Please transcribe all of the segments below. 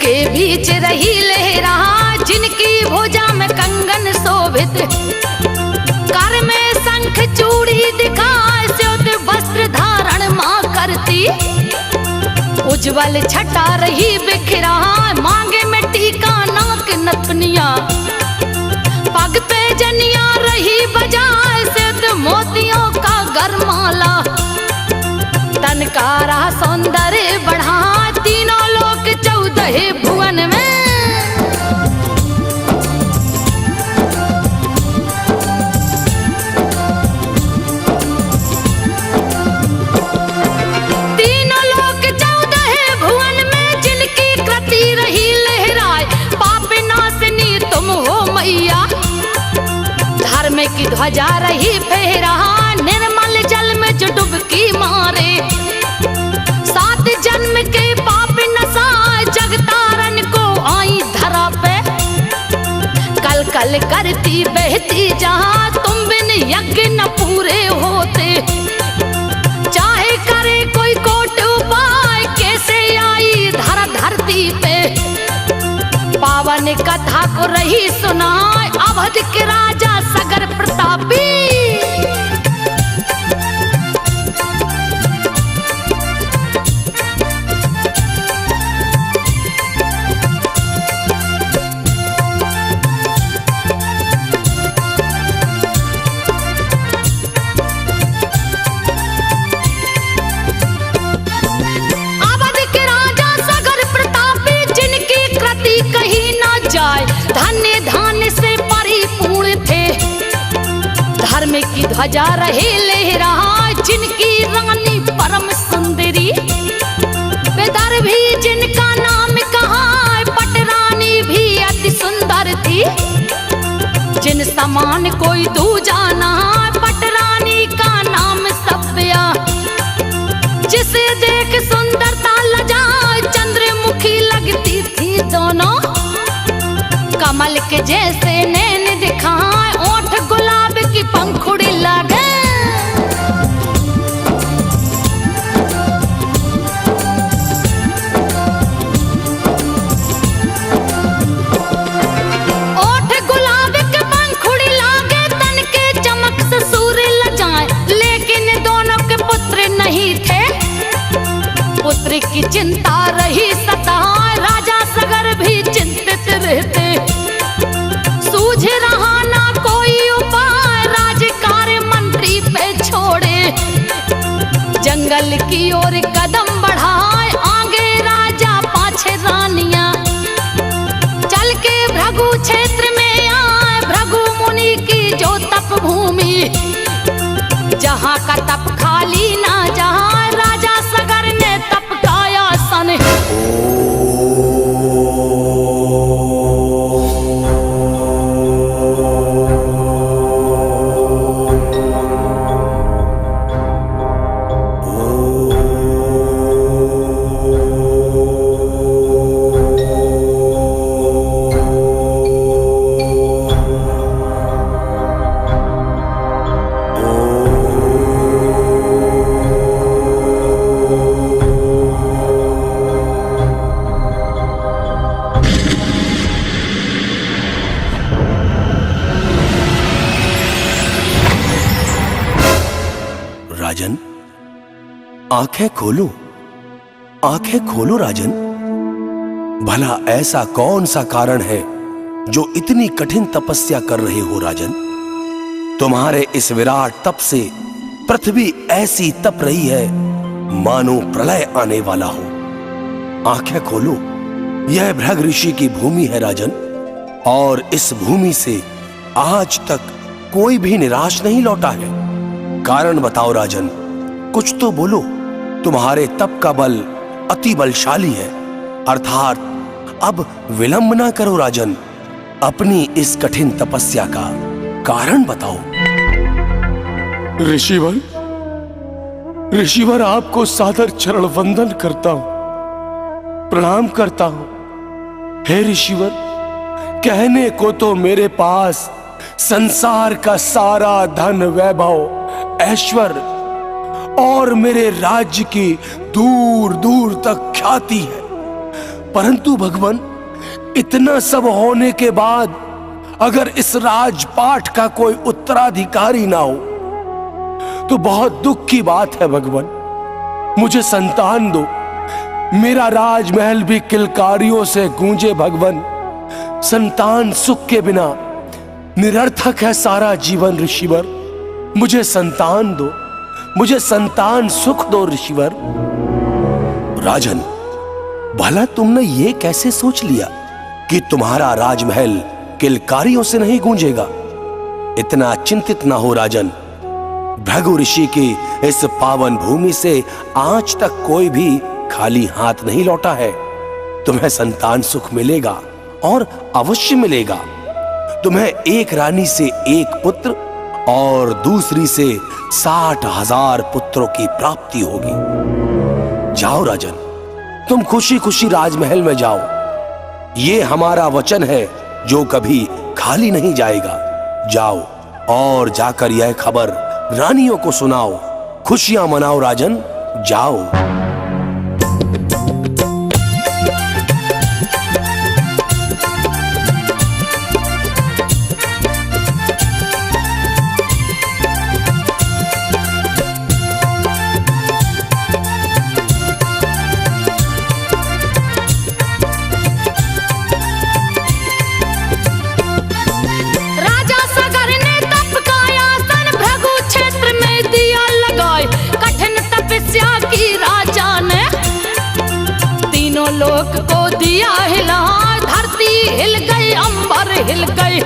के बीच रही लहरा, जिनकी भुजा में कंगन शोभित, कर में शंख चूड़ी दिखाए, स्योत वस्त्र धारण मां करती। उज्जवल छटा रही बिखरा, मांगे में टीका नाक नथुनिया, पग पे जनिया रही बजाए, स्योत मोतियों का गरमाला। तन का रहा सौंदर्य बढ़ा, तीनों लोक 14 भुवन में। तीनों लोक 14 भुवन में, जिनकी कृति रही लहराए, पाप नाशनी तुम हो मैया। धर्म की ध्वजा रही फहरा, निर्मल जल में जो डुबकी मारे, 7 जन्म के पाप नसाए, जगतारन को आई धरा पे। कल कल करती बहती जहां, तुम बिन यज्ञ न पूरे होते। चाहे करे कोई कोट उपाय, कैसे आई धरा धरती पे। पावन कथा को रही सुनाए, अवध के राजा सगर प्रतापी। धन्य धान्य से परिपूर्ण थे, धर्म की ध्वजा रहे लहरा, जिनकी रानी परम सुंदरी। विदर्भी जिनका नाम कहा, पटरानी भी अति सुंदर थी। जिन समान कोई दूजा ना, पटरानी का नाम सभ्या। जिसे देख सुंदरता लजाए, चंद्रमुखी लगती थी दोनों। कमल के जैसे नैन दिखाए, ओठ गुलाब की पंखुड़ी लगे। ओठ गुलाब की पंखुड़ी लागे, तन के चमक से सूर्य लजाए। लेकिन दोनों के पुत्र नहीं थे, पुत्र की चिंता रही सताए, राजा सगर भी चिंतित रहते। सूझ रहा ना कोई उपाय, राजकार्य मंत्री पे छोड़े। जंगल की ओर कदम बढ़ाए, आगे राजा पाछे रानियां। चल के भृगु क्षेत्र में आए, भृगु मुनि की जो तप भूमि। जहां का तप खाली ना जहां, राजा सगर ने तप का आसन। राजन, आंखें खोलो, आंखें खोलो राजन। भला ऐसा कौन सा कारण है जो इतनी कठिन तपस्या कर रहे हो राजन? तुम्हारे इस विराट तप से पृथ्वी ऐसी तप रही है मानो प्रलय आने वाला हो। आंखें खोलो, यह भृग ऋषि की भूमि है राजन, और इस भूमि से आज तक कोई भी निराश नहीं लौटा है। कारण बताओ राजन, कुछ तो बोलो। तुम्हारे तप का बल अति बलशाली है, अर्थात अब विलंब ना करो राजन, अपनी इस कठिन तपस्या का कारण बताओ। ऋषिवर, ऋषिवर आपको सादर चरण वंदन करता हूं, प्रणाम करता हूं। हे ऋषिवर, कहने को तो मेरे पास संसार का सारा धन वैभव ऐश्वर्य और मेरे राज्य की दूर दूर तक ख्याति है, परंतु भगवान, इतना सब होने के बाद अगर इस राजपाट का कोई उत्तराधिकारी ना हो तो बहुत दुख की बात है भगवान। मुझे संतान दो, मेरा राजमहल भी किलकारियों से गूंजे भगवान। संतान सुख के बिना निरर्थक है सारा जीवन ऋषिवर। मुझे संतान दो, मुझे संतान सुख दो ऋषिवर। राजन, भला तुमने ये कैसे सोच लिया कि तुम्हारा राजमहल किलकारियों से नहीं गूंजेगा? इतना चिंतित ना हो राजन। भृगु ऋषि की इस पावन भूमि से आज तक कोई भी खाली हाथ नहीं लौटा है। तुम्हें संतान सुख मिलेगा और अवश्य मिलेगा। तुम्हें एक रानी से एक पुत्र और दूसरी से 60,000 पुत्रों की प्राप्ति होगी। जाओ राजन, तुम खुशी खुशी राजमहल में जाओ। ये हमारा वचन है जो कभी खाली नहीं जाएगा। जाओ और जाकर यह खबर रानियों को सुनाओ, खुशियां मनाओ राजन, जाओ। लोक को दिया हिला, धरती हिल गई, अंबर हिल गई।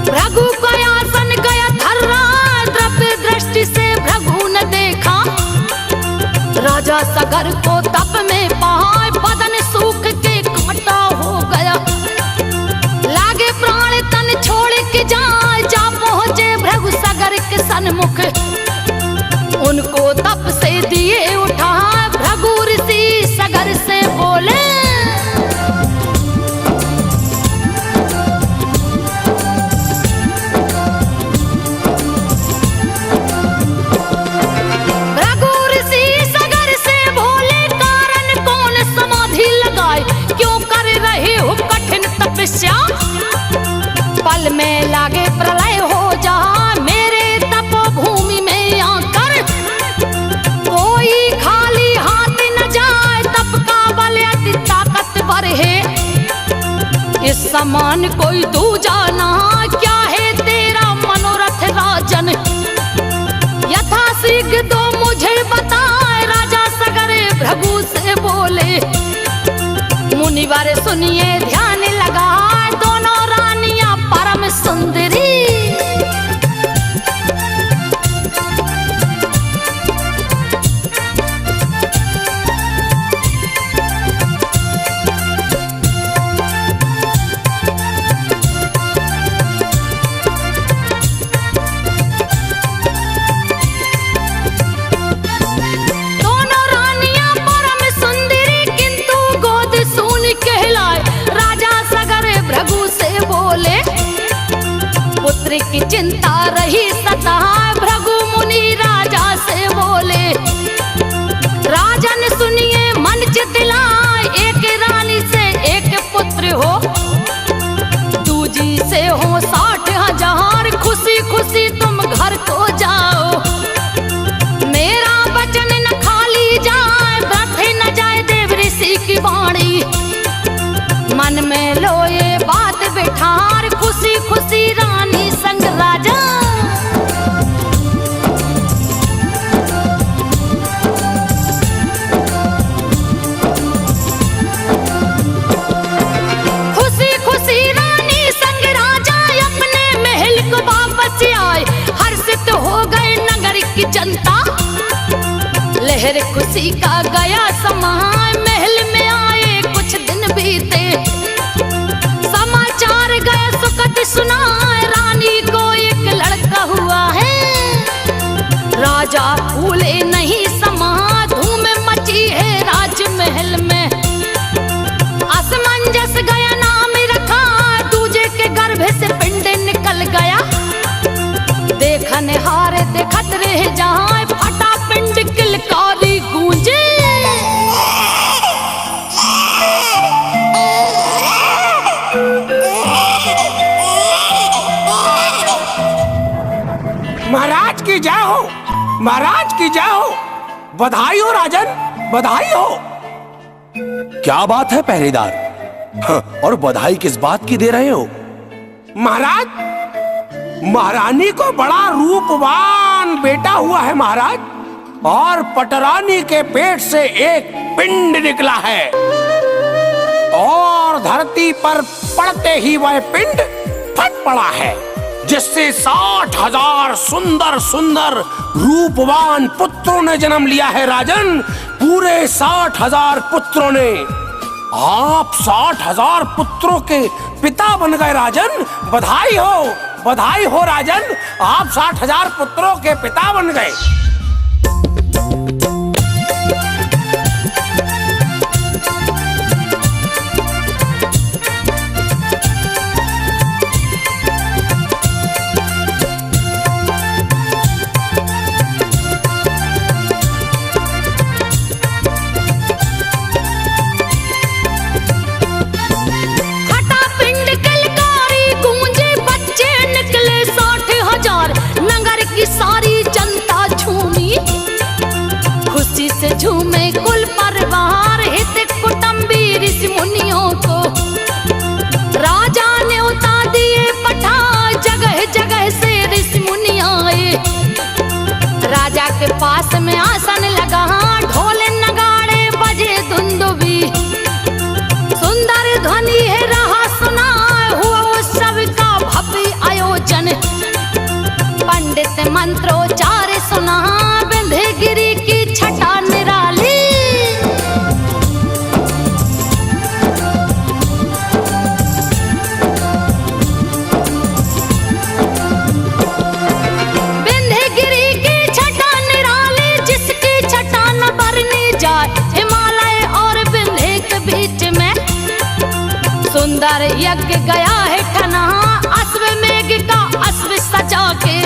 भृगु का आसन गया थर्रा, द्रव्य दृष्टि से भृगु ने देखा। राजा सगर को तप में पाए, बदन सूख के कांटा हो गया। लागे प्राण तन छोड़ के जाए, जा पहुंचे भृगु सगर के सन्मुख। उनको तप से दिए उठा, भृगु ऋषि सगर से बोले, भृगु ऋषि सगर से बोले, कारण कौन समाधि लगाए, क्यों कर रहे हो कठिन तपस्या? पल में लागे प्रलय हो जा, मेरे तपोभूमि में आकर। कोई खाली हाथ न जाए, तप का बल अति ताकतवर है। इस समान कोई दूजा ना, क्या है तेरा मनोरथ राजन? यथाशीघ्र तो मुझे बताए, राजा सगर भृगु से बोले। मुनिवर सुनिए ध्यान लगा, दोनों रानियां परम सुंदरी। पुत्र की चिंता रही सता, भृगु मुनि राजा से बोले। राजन सुनिए मन चितलाए, एक रानी से एक पुत्र हो, दूजी से हो 60,000। खुशी खुशी तुम घर को जाओ, मेरा वचन न खाली जाए, व्यर्थ न जाए देव ऋषि की वाणी। मन में लो ये बात बिठार, खुशी खुशी रानी संग राजा। खुशी खुशी रानी संग राजा अपने महल को वापस आए। हर्षित हो गए नगर की जनता, लहर खुशी का गया समा। महल में आए कुछ दिन बीते, सुनाए रानी को एक लड़का हुआ है। राजा भूले नहीं समा, धूम मची है राजमहल में। असमंजस गया नाम रखा, दूजे के गर्भ से पिंड निकल गया। देखने हारे देखत रहे जहां, फटा पिंड किलकारी गूंजे। महाराज की जय हो, महाराज की जय हो। बधाई हो राजन, बधाई हो। क्या बात है पहरेदार? हाँ, और बधाई किस बात की दे रहे हो? महाराज, महारानी को बड़ा रूपवान बेटा हुआ है महाराज, और पटरानी के पेट से एक पिंड निकला है, और धरती पर पड़ते ही वह पिंड फट पड़ा है, जिससे 60,000 सुंदर सुंदर रूपवान पुत्रों ने जन्म लिया है राजन। पूरे 60,000 पुत्रों ने। आप 60,000 पुत्रों के पिता बन गए राजन। बधाई हो, बधाई हो राजन, आप 60,000 पुत्रों के पिता बन गए। सारी जनता झूमी, खुशी से झूमे कुल परिवार, हित कुटुंबी ऋषि मुनियों को। राजा ने उतार दिए पठा, जगह जगह से ऋषि मुनि आए। राजा के पास में आसन लगा, ढोल नगाड़े बजे दुंदुबी। सुंदर ध्वनि है रहा सुना, हुआ उत्सव का भव्य आयोजन। पंडित मंत्रोच्चार सुना, विंध्यगिरि की छटा निराली। विंध्यगिरि की छटा निराली, जिसकी छटा न बरनी जाए। हिमालय और विंध्य के बीच में सुंदर यज्ञ गया है ठना, अश्वमेघ का अश्व सजा के।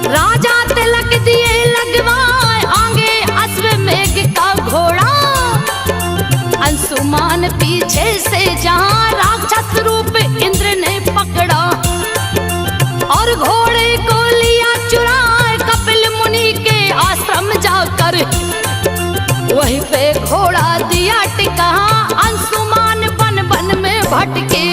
राजा तिलक दिए लगवाए, आगे अश्वमेघ का घोड़ा। अंशुमान पीछे से जहां, राक्षस रूप इंद्र ने पकड़ा, और घोड़े को लिया चुराए कपिल मुनि के आश्रम जाकर। वहीं पे घोड़ा दिया टिका, अंशुमान बन बन में भटके।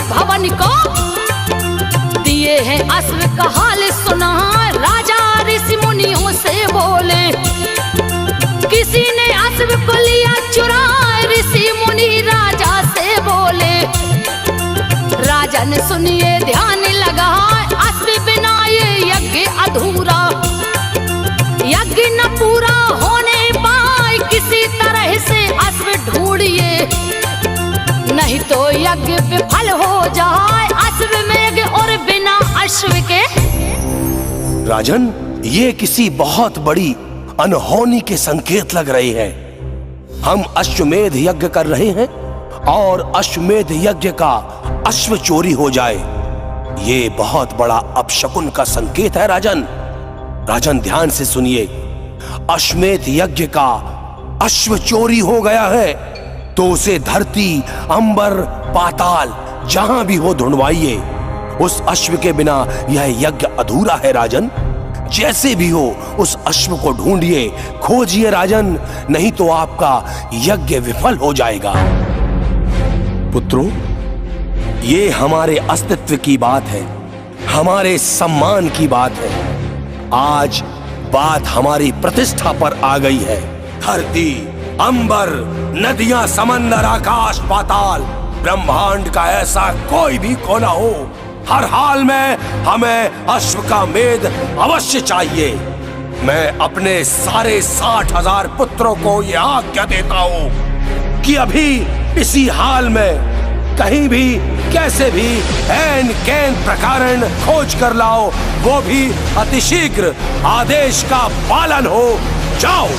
भवन को दिए हैं अश्व का हाल सुना, राजा ऋषि मुनियों से बोले। किसी ने अश्व को लिया चुरा, ऋषि मुनि राजा से बोले। राजा ने सुनिए ध्यान लगा, अश्व बिना ये यज्ञ अधूरा। यज्ञ न पूरा होने पाए, किसी तरह से अश्व ढूंढिए, नहीं तो यज्ञ विफल हो जाए। अश्वमेघ और बिना अश्व के। राजन, ये किसी बहुत बड़ी अनहोनी के संकेत लग रहे हैं। हम अश्वमेध यज्ञ कर रहे हैं और अश्वमेध यज्ञ का अश्व चोरी हो जाए, ये बहुत बड़ा अपशकुन का संकेत है राजन। राजन ध्यान से सुनिए, अश्वमेध यज्ञ का अश्व चोरी हो गया है तो उसे धरती, अंबर, पाताल जहां भी हो ढूंढवाइए। उस अश्व के बिना यह यज्ञ अधूरा है राजन। जैसे भी हो उस अश्व को ढूंढिए, खोजिए राजन, नहीं तो आपका यज्ञ विफल हो जाएगा। पुत्रों, ये हमारे अस्तित्व की बात है हमारे सम्मान की बात है। आज बात हमारी प्रतिष्ठा पर आ गई है। धरती, अंबर, नदियां, समंदर, आकाश, पाताल, ब्रह्मांड का ऐसा कोई भी कोना हो, हर हाल में हमें अश्व का मेद अवश्य चाहिए। मैं अपने सारे 60,000 पुत्रों को यह आज्ञा देता हूं कि अभी इसी हाल में कहीं भी कैसे भी ऐन कैन प्रकारण खोज कर लाओ, वो भी अतिशीघ्र। आदेश का पालन हो। जाओ।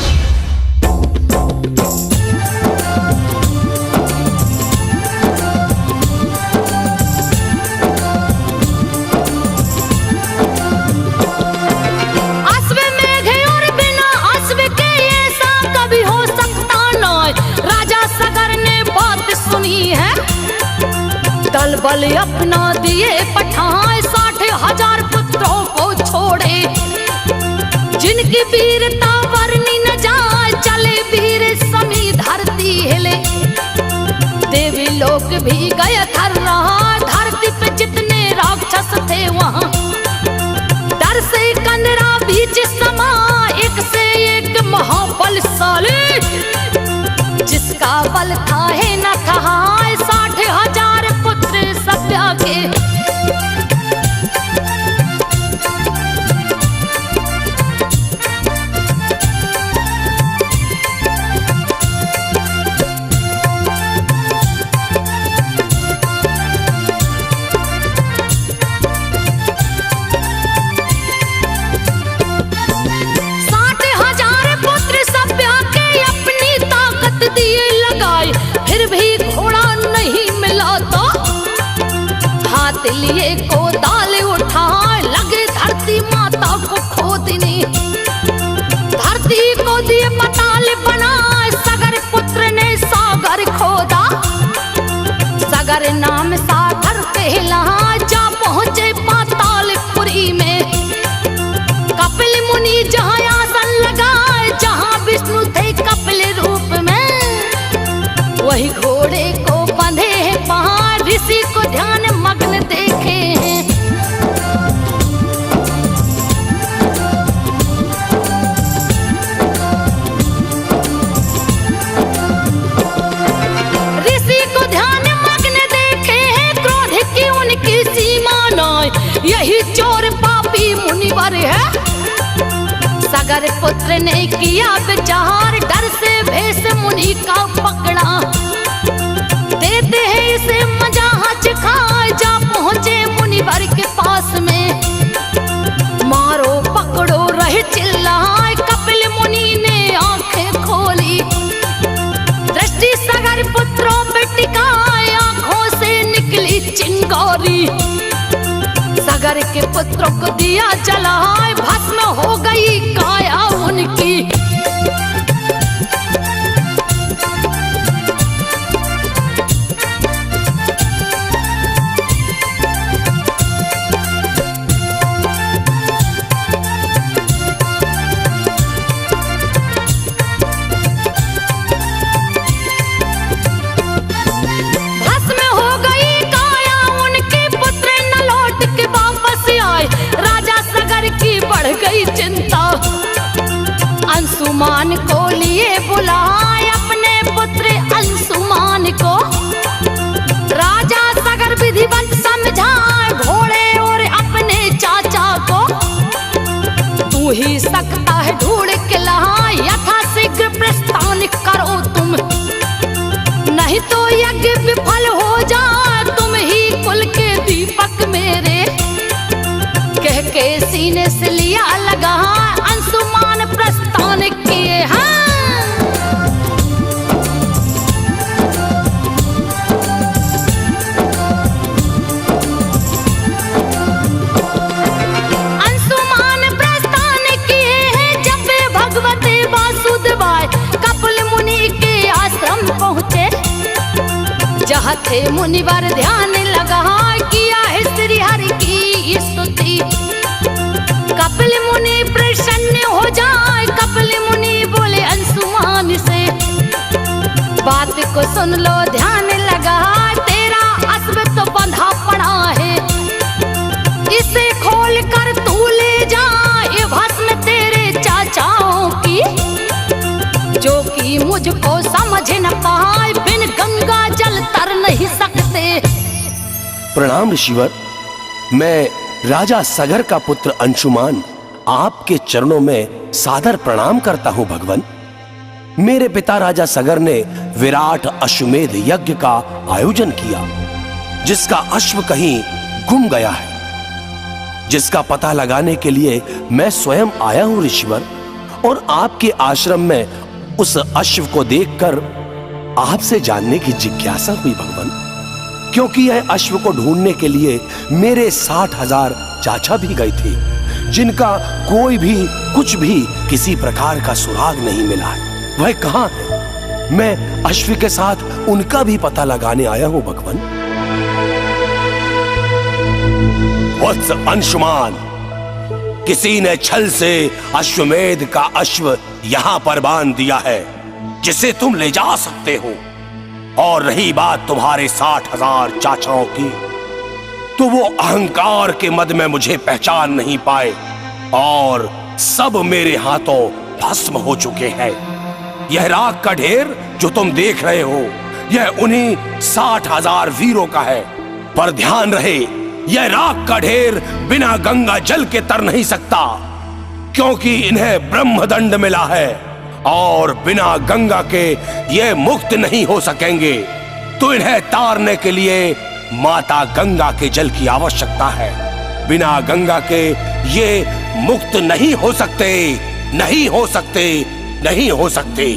दल बल अपना दिए पठाए, 60,000 पुत्रों को छोड़े। जिनकी वीरता वर्णी न जाए, चले वीर समी धरती हिले। देवी लोक भी गए थर रहा, धरती पे जितने राक्षस थे वहां। डर से कंदरा बीच समा, एक से एक महाबलशाली। जिसका बल था है न था, 60,000 पुत्र सभ्या के। लिए को दाल उठाए, लगे धरती माता को खोदने। धरती को दिए पताल बनाए, सगर पुत्र ने सागर खोदा। सगर नाम सागर कहलाए, जा पहुंचे पातालपुरी में। कपिल मुनि जहाँ आसन लगाए, जहाँ विष्णु थे कपिल रूप में। वही घोड़े को बंधे हैं पहाड़, ऋषि को ध्यान मग्न देखे हैं। ऋषि को ध्यान मग्न देखे हैं, क्रोध की उनकी सीमा न। यही चोर पापी मुनिवर है। सगर पुत्र ने किया विचार, डर से भेष मुनि का पकड़ा। देते हैं इसे मजा खाए, जा पहुंचे मुनिवर के पास में। मारो पकड़ो रहे चिल्लाए, कपिल मुनि ने आंखें खोली। दृष्टि सगर पुत्रों पे टिकाए, आंखों से निकली चिंगारी। सगर के पुत्रों को दिया जलाए, भस्म हो गई काया उनकी। अंशुमान को लिए बुलाए, अपने पुत्र अंशुमान को। राजा सगर विधिवत समझाए, घोड़े और अपने चाचा को। तू ही सकता है ढूंढ के लाए, यथाशीघ्र प्रस्थान करो तुम। नहीं तो यज्ञ विफल हो जाए, तुम ही कुल के दीपक मेरे। कह के सीने से लिया लगा, अंशुमान प्रस्थान किए हैं। अंशुमान प्रस्थान किए हैं, जब वे भगवते वासुदेवाय कपिल मुनि के आश्रम पहुँचे। जहाँ थे मुनिवर ध्यान लगा, किया है श्री हरि की स्तुति। कपिल मुनि प्रसन्न हो जाए, कपिल मुनि बोले अंशुमान से। बात को सुन लो ध्यान लगा, तेरा अश्व तो बंधा पड़ा है। इस माझे न पाए, बिन गंगा जल तर नहीं सकते। प्रणाम ऋषिवर। मैं राजा सगर का पुत्र अंशुमान आपके चरणों में सादर प्रणाम करता हूं भगवन। मेरे पिता राजा सगर ने विराट अश्वमेध यज्ञ का आयोजन किया, जिसका अश्व कहीं गुम गया है, जिसका पता लगाने के लिए मैं स्वयं आया हूं ऋषिवर। और आपके आश्रम में उस अश्व को देखकर आपसे जानने की जिज्ञासा हुई भगवन, क्योंकि यह अश्व को ढूंढने के लिए मेरे 60,000 चाचा भी गए थे, जिनका कोई भी कुछ भी किसी प्रकार का सुराग नहीं मिला है। वह कहां है? मैं अश्व के साथ उनका भी पता लगाने आया हूं भगवन। वत्स अंशुमान, किसी ने छल से अश्वमेध का अश्व यहां पर बांध दिया है, जिसे तुम ले जा सकते हो। और रही बात तुम्हारे 60,000 चाचाओं की, तो वो अहंकार के मद में मुझे पहचान नहीं पाए और सब मेरे हाथों भस्म हो चुके हैं। यह राख का ढेर जो तुम देख रहे हो, यह उन्हीं 60,000 वीरों का है। पर ध्यान रहे, यह राख का ढेर बिना गंगा जल के तर नहीं सकता, क्योंकि इन्हें ब्रह्मदंड मिला है और बिना गंगा के ये मुक्त नहीं हो सकेंगे। तो इन्हें तारने के लिए माता गंगा के जल की आवश्यकता है। बिना गंगा के ये मुक्त नहीं हो सकते, नहीं हो सकते, नहीं हो सकते।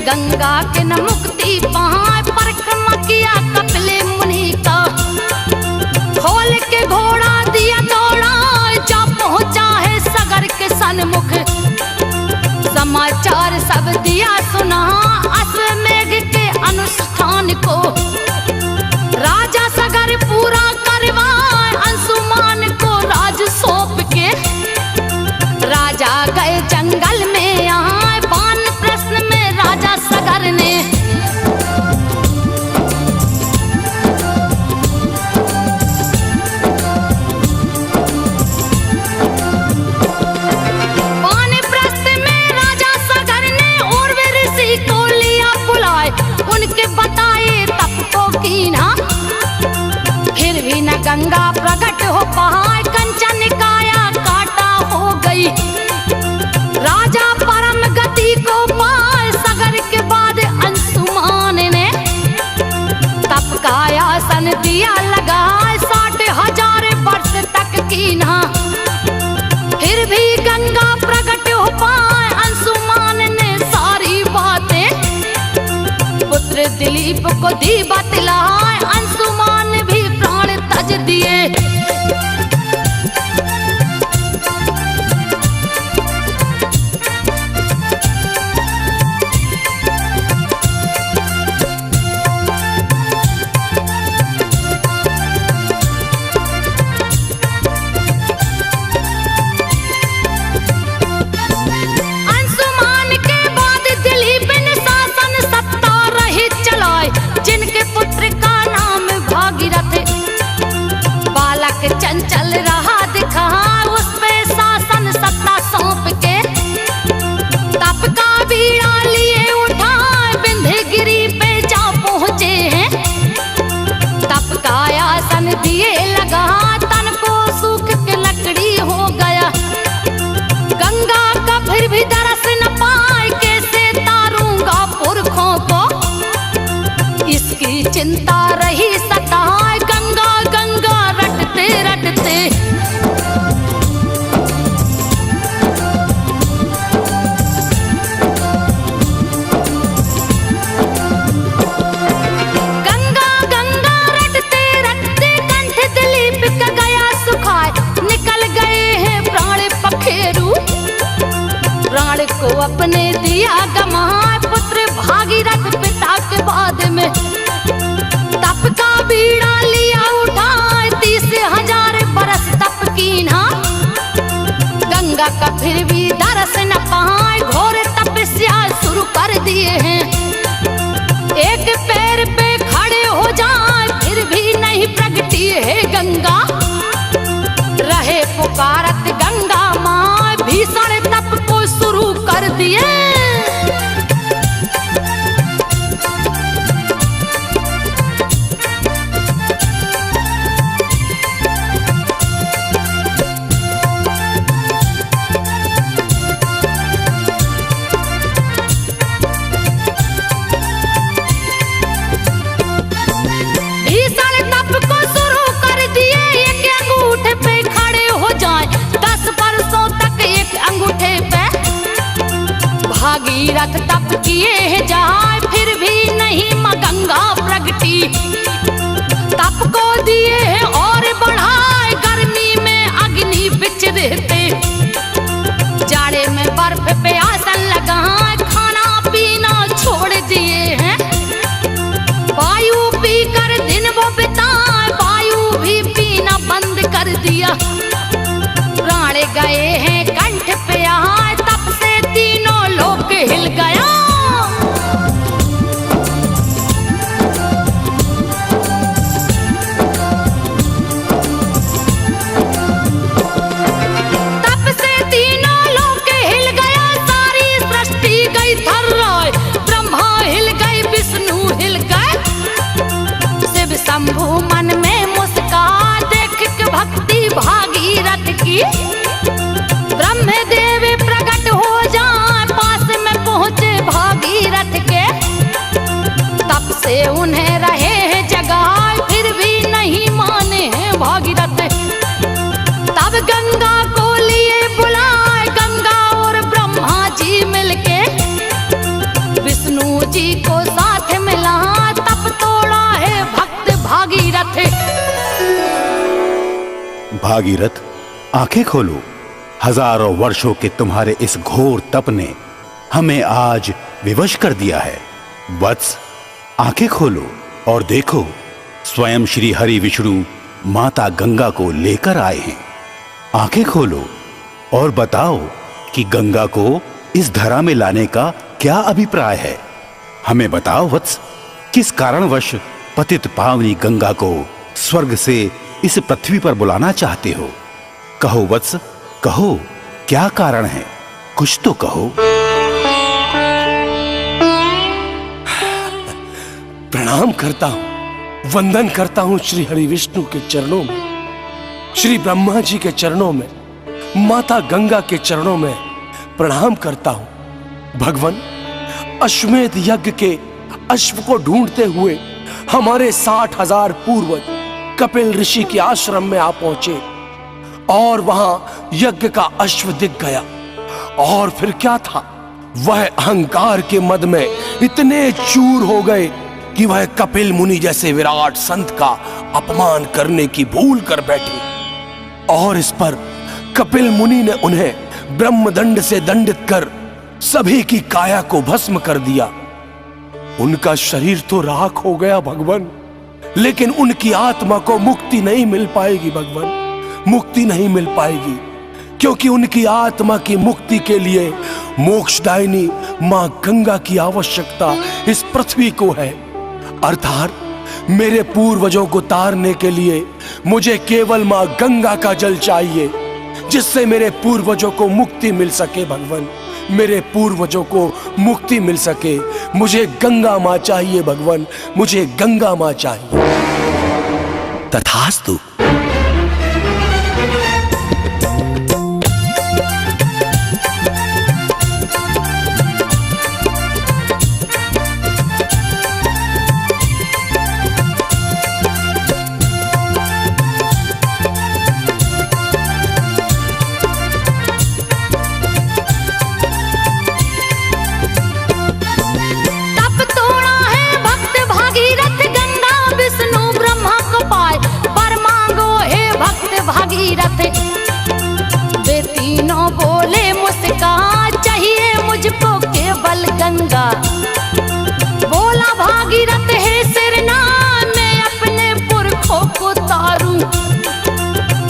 गंगा के न मुक्ति पाए, परिक्रमा किया कपिले मुनि का। खोल के घोड़ा दिया दौड़ा, जा पहुंचा है सगर के सन्मुख। समाचार सब दिया सुना, अश्वमेध के अनुष्ठान को। राजा सगर पूरा करवाए, अंशुमान को राज सौंप के। राजा गए जंगल में आए, बान प्रश्न में राजा सगर ने। वानप्रस्थ में राजा सगर ने उर्वी ऋषि को लिया बुलाए, उनके बताए तप को कीना। फिर भी न गंगा प्रकट हो पाए, कंचन काया काटा हो गई। राजा परम गति को पाए, सगर के बाद अंशुमान ने तप का आसन दिया लगाए। 60,000 वर्ष तक कीना, फिर भी गंगा प्रकट हो पाए। अंशुमान ने सारी बातें पुत्र दिलीप को दी बतलाए, अंशुमान भी प्राण तज दिए। चंचल रहा दिखा, उस पे शासन सत्ता सौंप के। तप का बीड़ा लिए उठाए, विंध्यगिरि पे जा पहुंचे हैं। तप का आसन दिए लगा, तन को सूख के लकड़ी हो गया। गंगा का फिर भी दरस न पाए, कैसे तारूंगा पुरखों को। इसकी चिंता रही सताए, गंगा गंगा रटते रटते। गंगा गंगा रटते रटते कंठ दिलीप का गया सुखाए। निकल गए हैं प्राण पखेरु, प्राण को अपने दिया गंगा का फिर भी दरस न पाए, घोर तपस्या शुरू कर दिए हैं। एक पैर पे खड़े हो जाए फिर भी नहीं प्रगटी है गंगा, रहे पुकारत गंगा माँ, भीषण तप को शुरू कर दिए। भागीरथ तप किए जाए फिर भी नहीं मां गंगा प्रगटी, तप को दिए हैं और बढ़ाए, गर्मी में अग्नि बिच रहते, जाड़े में बर्फ पे आसन लगाए, खाना पीना छोड़ दिए हैं। वायु पीकर दिन वो बिताए, वायु भी पीना बंद कर दिया, प्राण गए हैं कंठ पे आए, तप से तीनों लोक हिल गया। तप से तीनों लोक हिल गया, सारी सृष्टि गई थर्राए, ब्रह्मा हिल गए विष्णु हिल गए, शिव शंभु मन में मुस्कान देख के भक्ति भागीरथ की, ब्रह्मदेव प्रकट हो जाए पास में पहुंचे भागीरथ के, तब से उन्हें रहे हैं जगाए फिर भी नहीं माने हैं भागीरथ, तब गंगा को लिए बुलाए, गंगा और ब्रह्मा जी मिलके विष्णु जी को साथ मिला, तप तोड़ा है भक्त भागीरथ। भागीरथ आंखें खोलो, हजारों वर्षों के तुम्हारे इस घोर तप ने हमें आज विवश कर दिया है। वत्स आंखें खोलो और देखो, स्वयं श्री हरि विष्णु माता गंगा को लेकर आए हैं। आंखें खोलो और बताओ कि गंगा को इस धरा में लाने का क्या अभिप्राय है। हमें बताओ वत्स, किस कारणवश पतित पावनी गंगा को स्वर्ग से इस पृथ्वी पर बुलाना चाहते हो। कहो वत्स, कहो क्या कारण है, कुछ तो कहो। प्रणाम करता हूं, वंदन करता हूं श्री हरि विष्णु के चरणों में, श्री ब्रह्मा जी के चरणों में, माता गंगा के चरणों में प्रणाम करता हूं। भगवान, अश्वमेध यज्ञ के अश्व को ढूंढते हुए हमारे 60,000 पूर्वज कपिल ऋषि के आश्रम में आ पहुंचे और वहां यज्ञ का अश्व दिख गया। और फिर क्या था, वह अहंकार के मद में इतने चूर हो गए कि वह कपिल मुनि जैसे विराट संत का अपमान करने की भूल कर बैठे, और इस पर कपिल मुनि ने उन्हें ब्रह्मदंड से दंडित कर सभी की काया को भस्म कर दिया। उनका शरीर तो राख हो गया भगवान, लेकिन उनकी आत्मा को मुक्ति नहीं मिल पाएगी भगवान, मुक्ति नहीं मिल पाएगी, क्योंकि उनकी आत्मा की मुक्ति के लिए मोक्षदायिनी मां गंगा की आवश्यकता इस पृथ्वी को है। अर्थात मेरे पूर्वजों को तारने के लिए मुझे केवल मां गंगा का जल चाहिए, जिससे मेरे पूर्वजों को मुक्ति मिल सके भगवान, मेरे पूर्वजों को मुक्ति मिल सके। मुझे गंगा मां चाहिए भगवान, मुझे गंगा मां चाहिए। तथास्तु। वे तीनों बोले मुस्कान, चाहिए मुझको केवल गंगा। बोला भागीरथ है सिरना, मैं अपने पुरखों को तारूं,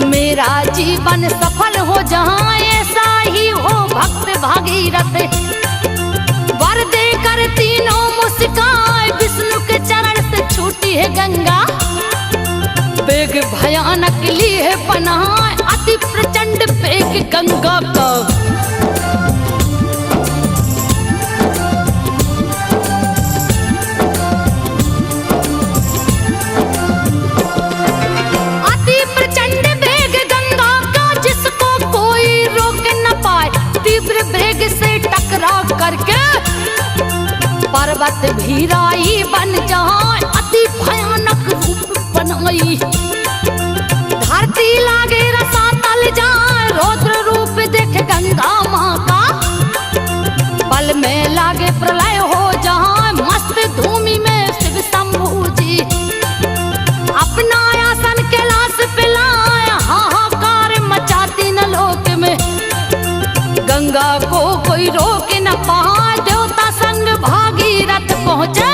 मेरा जीवन सफल हो हो जहाँ ऐसा ही हो भक्त भागीरथ। वर देकर तीनों मुस्काए विष्णु के चरण से छूटी है गंगा। वेग भयानक ली है पनाह अति प्रचंड वेग गंगा का। अति प्रचंड वेग गंगा का जिसको कोई रोक न पाए। तीव्र वेग से टकरा करके पर्वत भीराई बन जाए अति भयानक रूप बनाई। धरती लागे रसातल जाए रौद्र रूप देख गंगा माँ का। पल में लागे प्रलय हो जाए मस्त धूमि में शिव शंभू जी। अपना आसन कैलाश पे लाए हाहाकार मचा तीन लोक में। गंगा को कोई रोक न पाए देवता संग भागीरथ पहुँचे।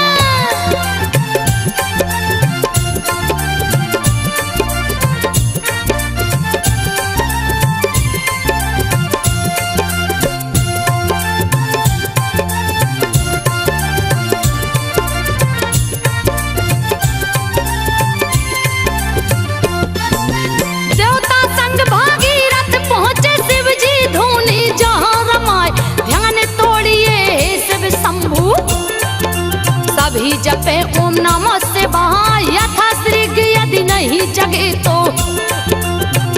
सभी जपे ओम नमः शिवाय यथा श्रीग यदि नहीं जगे तो।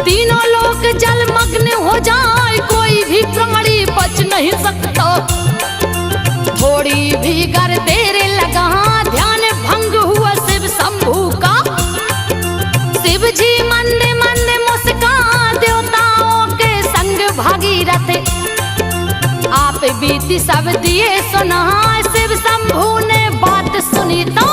तीनों लोग जलमग्न हो जाए कोई भी प्राणी बच नहीं सकता। थोड़ी भी गर देर लगा ध्यान भंग हुआ शिव शंभू का। शिव जी मंदे मंदे मुस्कान देवताओं के संग भागीरथ। आप बीती सब दिए सुना शिव शंभू ने बात सुनी तो।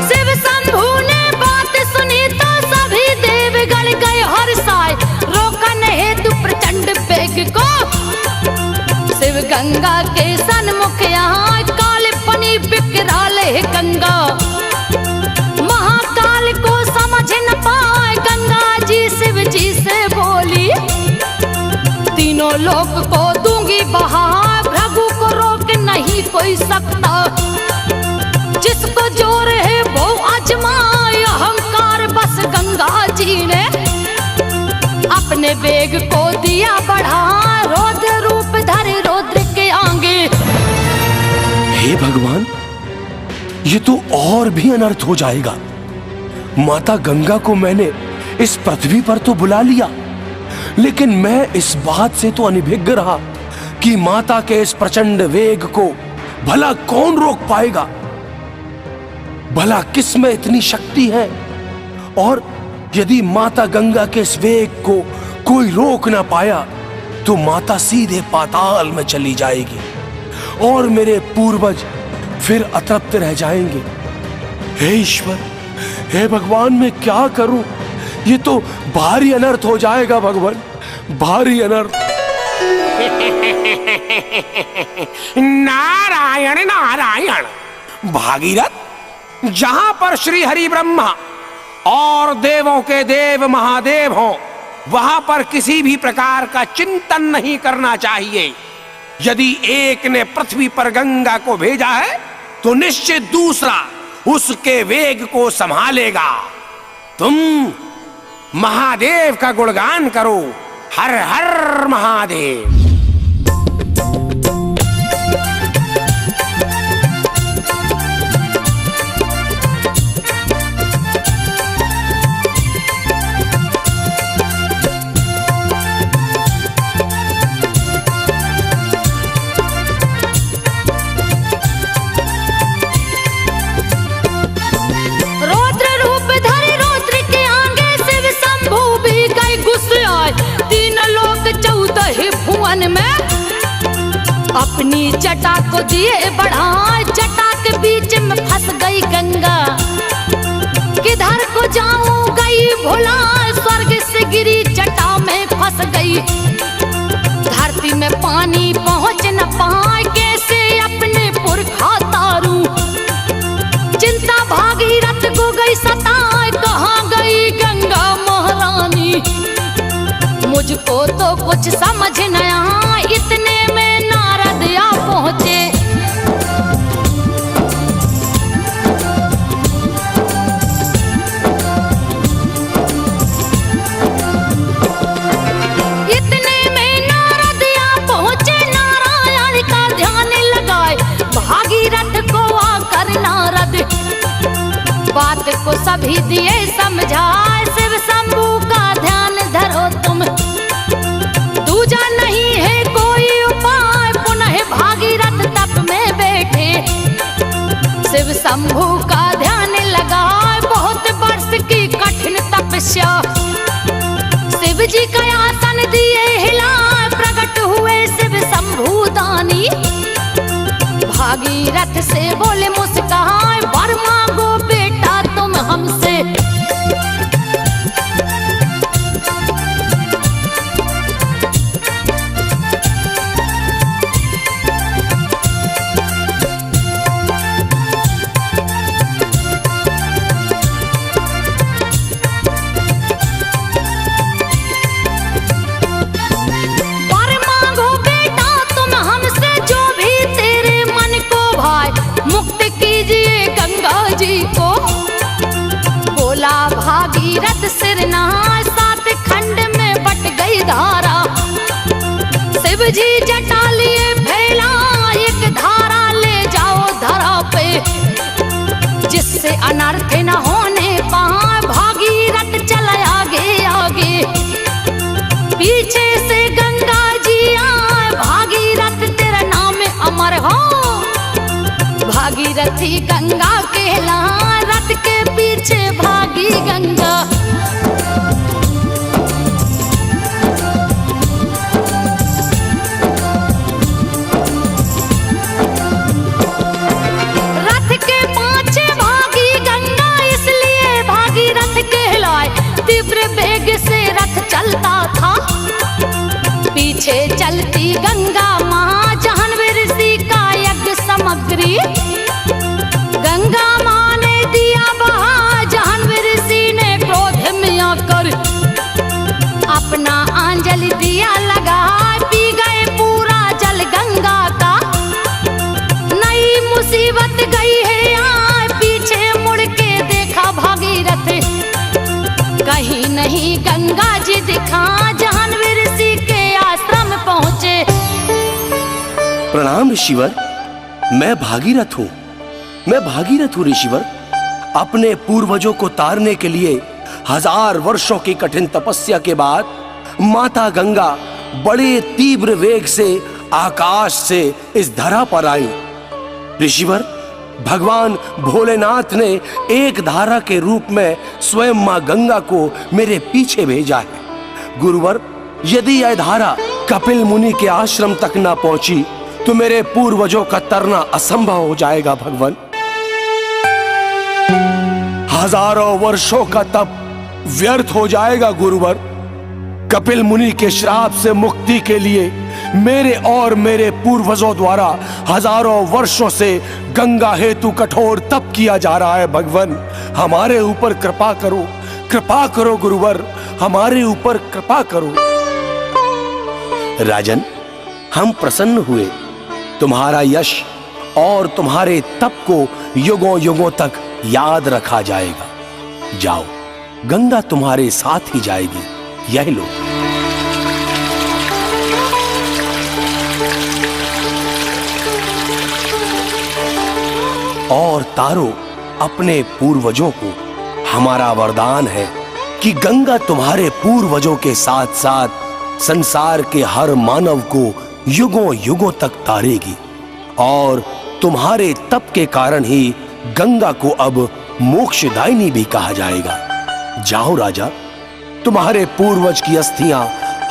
शिव शंभू ने बात सुनी तो सभी देवगण गए हर्षाए रोकन हेतु प्रचंड वेग को। शिव गंगा के सन्मुख यहाँ काल पनी विकराल है गंगा। महाकाल को समझ न पाए गंगा जी शिव जी से बोली। तीनों लोक को दूंगी बहा भृगु को रोक नहीं कोई सकता। जिसको जोर है वो आजमाए अहंकार बस गंगा जी ने। अपने वेग को दिया बढ़ा रौद्र रूप धरे रौद्र के आगे। हे भगवान, ये तो और भी अनर्थ हो जाएगा। माता गंगा को मैंने इस पृथ्वी पर तो बुला लिया, लेकिन मैं इस बात से तो अनभिज्ञ रहा कि माता के इस प्रचंड वेग को भला कौन रोक पाएगा। भला किस में इतनी शक्ति है, और यदि माता गंगा के इस वेग को कोई रोक ना पाया तो माता सीधे पाताल में चली जाएगी और मेरे पूर्वज फिर अतृप्त रह जाएंगे। हे ईश्वर, हे भगवान, मैं क्या करूं? ये तो भारी अनर्थ हो जाएगा भगवान, भारी अनर्थ। नारायण नारायण। भागीरथ, जहां पर श्री हरि ब्रह्मा और देवों के देव महादेव हों वहां पर किसी भी प्रकार का चिंतन नहीं करना चाहिए। यदि एक ने पृथ्वी पर गंगा को भेजा है तो निश्चित दूसरा उसके वेग को संभालेगा। तुम महादेव का गुणगान करो। हर हर महादेव। में अपनी जटा को दिए बढ़ाए, जटा के बीच में फंस गई गंगा। किधर को जाऊं गई भुला, स्वर्ग से गिरी जटा में फंस गई। धरती में पानी पहुंच न पाए, कैसे अपने पुरख कुछ समझ न आया, इतने में नारद आ पहुंचे। इतने में नारद आ पहुंचे, नारायण का ध्यान लगाए, भागीरथ को आकर नारद बात को सभी दिए समझाए। शिव शंभू का ध्यान धरो तुम, दूजा नहीं है कोई उपाय, पुनः भागीरथ तप में बैठे। शिव शंभू का ध्यान लगाए, बहुत वर्ष की कठिन तपस्या, शिव जी का आसन दिए हिलाए, प्रकट हुए शिव शंभू दानी। भागीरथ से बोले मुस्काए, वर मांगो बेटा तुम हमसे। वर मांगो बेटा तुम हमसे, जो भी तेरे मन को भाए, मुक्त कीजिए गंगा जी को। बोला भागीरथ सिर नहाए, 7 खंड में बट गई धारा, शिव जी जटा लिए फैला, एक धारा ले जाओ धरा पे, जिससे अनर्थ न होने पाए। भागीरथ चला आगे आगे, पीछे से गंगा जी आए, भागीरथ तेरा नाम अमर हो। भागीरथी गंगा कहलाए, रथ के पीछे भागी गंगा। रथ के पाछे भागी गंगा, इसलिए भागीरथ कहलाए। तीव्र वेग से रथ चलता था, पीछे चलती गंगा माँ, जाह्नवी ऋषि का यज्ञ सामग्री। गंगा माँ ने दिया बहा, जाह्नवी ऋषि ने क्रोध में आकर अपना अंजलि दिया लगा, पी गए पूरा जल गंगा का। नई मुसीबत गई है आए, पीछे मुड़ के देखा भागीरथ, कहीं नहीं गंगा जी दिखा। जाह्नवी ऋषि के आश्रम पहुंचे। प्रणाम ऋषिवर, मैं भागीरथ हूँ, मैं भागीरथ हूँ ऋषिवर। अपने पूर्वजों को तारने के लिए 1000 वर्षों की कठिन तपस्या के बाद माता गंगा बड़े तीव्र वेग से आकाश से इस धरा पर आई। ऋषिवर, भगवान भोलेनाथ ने एक धारा के रूप में स्वयं मां गंगा को मेरे पीछे भेजा है। गुरुवर, यदि यह धारा कपिल मुनि के आश्रम तक ना पहुंची तो मेरे पूर्वजों का तरना असंभव हो जाएगा। भगवान, हजारों वर्षों का तप व्यर्थ हो जाएगा। गुरुवर, कपिल मुनि के श्राप से मुक्ति के लिए मेरे और मेरे पूर्वजों द्वारा हजारों वर्षों से गंगा हेतु कठोर तप किया जा रहा है। भगवान, हमारे ऊपर कृपा करो, कृपा करो गुरुवर, हमारे ऊपर कृपा करो। राजन, हम प्रसन्न हुए, तुम्हारा यश और तुम्हारे तप को युगों युगों तक याद रखा जाएगा। जाओ, गंगा तुम्हारे साथ ही जाएगी, यह लो। और तारो, अपने पूर्वजों को हमारा वरदान है कि गंगा तुम्हारे पूर्वजों के साथ साथ संसार के हर मानव को युगों युगों तक तारेगी। और तुम्हारे तप के कारण ही गंगा को अब मोक्षदायिनी भी कहा जाएगा। जाओ राजा, तुम्हारे पूर्वज की अस्थियां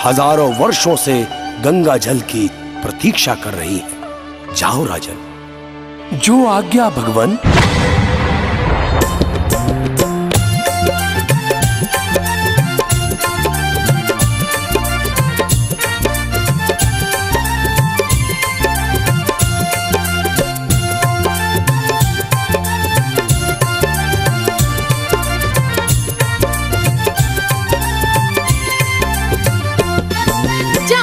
हजारों वर्षों से गंगा जल की प्रतीक्षा कर रही हैं। जाओ राजन। जो आज्ञा भगवान। जा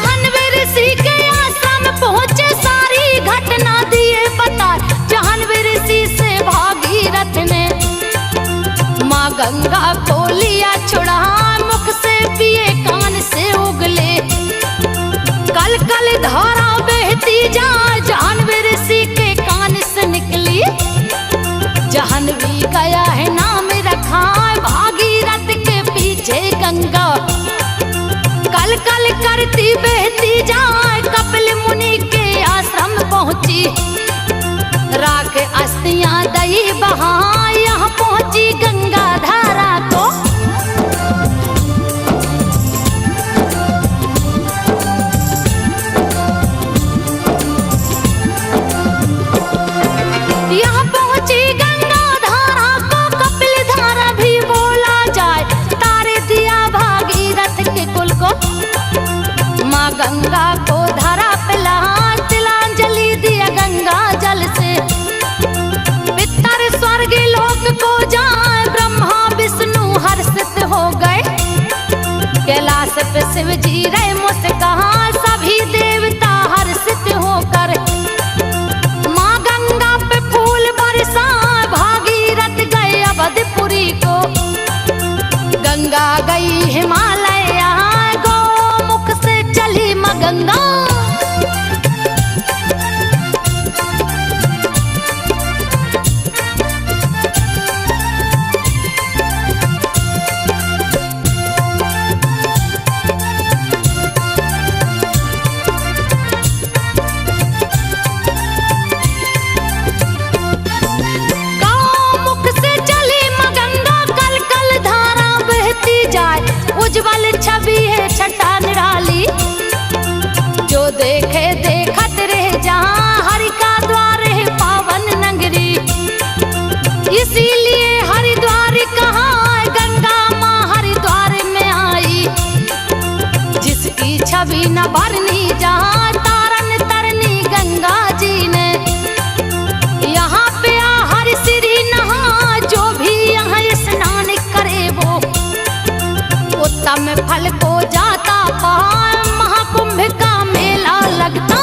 गंगा को लिया छुड़ा, मुख से पिए कान से उगले। कल कल धारा बहती जा, जाह्नवी ऋषि के कान से निकली। जाह्नवी गया है नाम रखा, भागीरथ के पीछे गंगा। कल कल करती बहती जाए, कपिल मुनि के आश्रम पहुंची। राख अस्थियां दई बहा, यहाँ पहुंची गंगा धारा को। यहाँ पहुंची गंगा धारा को, कपिल धारा भी बोला जाए। तारे दिया भागीरथ के कुल को, माँ गंगा को धारा पिला, तिलांजलि दिया गंगा जल से। पितर स्वर्ग लोक को जाए, ब्रह्मा विष्णु हर्षित हो गए। कैलाश पे शिव जी रे मुस्कहा, सभी देवता हर्षित होकर। माँ गंगा पे फूल बरसा, भागीरथ गए अवधपुरी को। गंगा गई हिमालय, गौमुख से चली माँ गंगा। गौमुख से चली माँ गंगा, कल कल धारा बहती जाए। उज्जवल छवि है छटा निराली, जो देखे देखत रह जहाँ। हरि का द्वार है पावन नगरी, इसीलिए हरिद्वार कहा। गंगा माँ हरिद्वार में आई, जिसकी छवि न भरनी जहाँ। तारन तरनी गंगा जी ने, यहाँ पे आ हर श्री नहा। जो भी यहाँ स्नान करे वो उत्तम फल को जाता पाए। महाकुंभ का मेला लगता,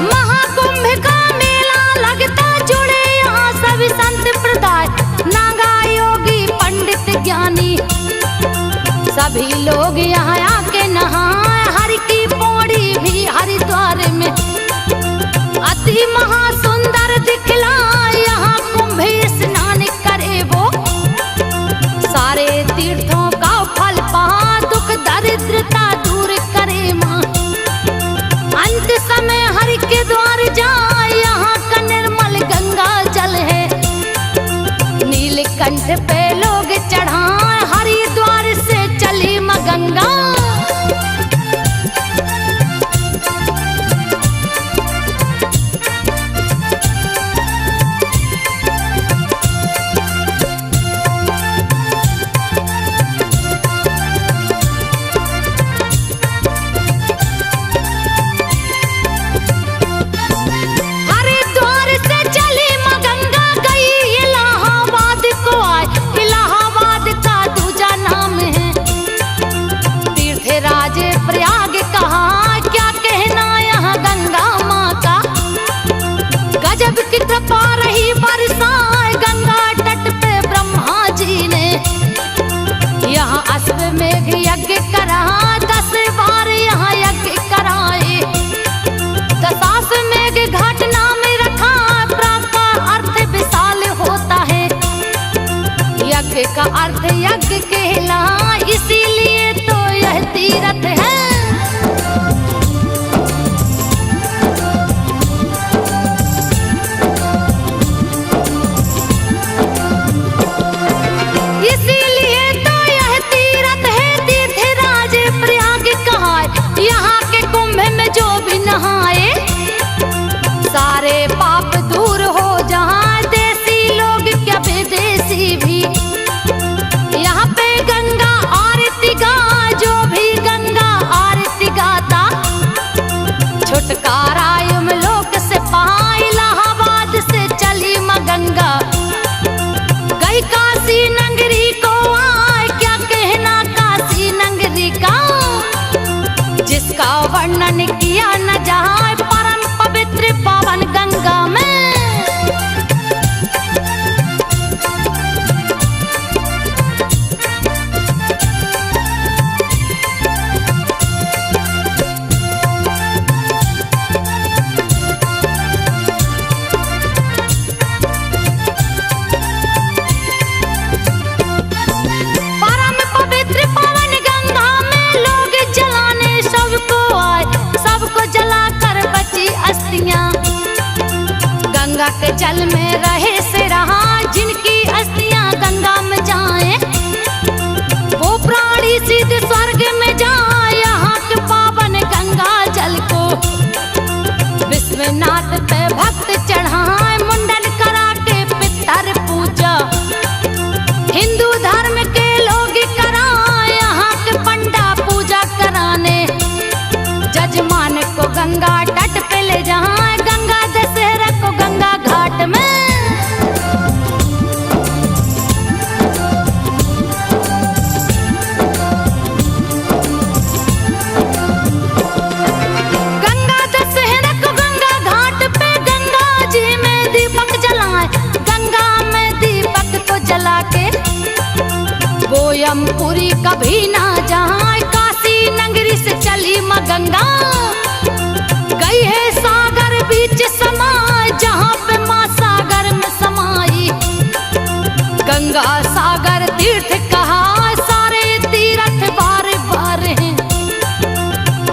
महाकुंभ का मेला लगता। जुड़े यहाँ सभी संत प्रदाय, नागा योगी पंडित ज्ञानी। सभी लोग यहाँ आके नहाए, हरि की पौड़ी भी हरिद्वार में। अति महासुंदर दिखला, यहाँ कुंभ स्नान करे वो। सारे तीर्थों का फल पा, दुख दरिद्रता दूर करे माँ। अंत समय हरि के द्वार जाए, यहाँ का निर्मल गंगा जल है। नीलकंठ पे लोग चढ़ाए, हरिद्वार से चली माँ गंगा। हरिद्वार से चली माँ गंगा, गई इलाहाबाद को आए। इलाहाबाद का दूजा नाम है तीर्थराज प्रयाग कहा। क्या कहना यहाँ गंगा माँ का, गजब की कृपा रही बरसाए। गंगा तट पे ब्रह्मा जी ने, यहाँ अश्वमेघ यज्ञ करा। 10 बार यहाँ यज्ञ कराए। दशाश्वमेघ घाट नाम रखा, प्रा का अर्थ विशाल होता है। यज्ञ का अर्थ यज्ञ कहला, इसीलिए तो यह तीर्थ है। इसीलिए तो यह तीर्थ है, तीर्थराज प्रयाग कहा। यहाँ के कुंभ में जो भी नहाए, सारे पाप दूर हो जहाँ। देसी लोग क्या विदेशी भी, यहाँ पे गंगा जल में रहे से रहा, जिनकी अस्थियां गंगा में जाएं, वो प्राणी सीधे स्वर्ग में जाए। यहाँ के पावन गंगा जल को विश्वनाथ पे भक्त चढ़ाए, मुंडन करा के पितर पूजा हिंदू धर्म के लोग कराए। यहाँ के पंडा पूजा कराने जजमान को गंगा तट पे ले जाए, गंगा दशहरा को गंगा घाट में। गंगा दशहरा को गंगा घाट पे गंगा जी में दीपक जलाए, गंगा में दीपक को जला के गोयमपुरी कभी ना जाए। काशी नगरी से चली माँ गंगा, गई है सागर बीच समाए, जहाँ पे माँ सागर में समाई। गंगा सागर तीर्थ कहा, सारे तीर्थ बार बार हैं।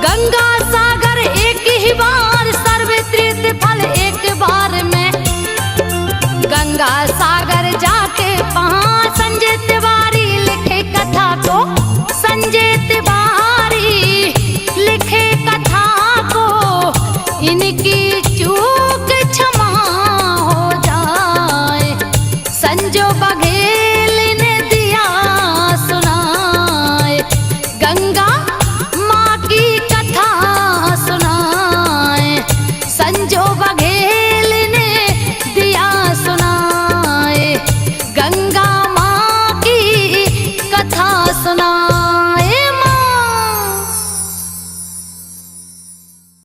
गंगा सागर एक ही बार, सर्व तीर्थ फल एक बार में। गंगा सागर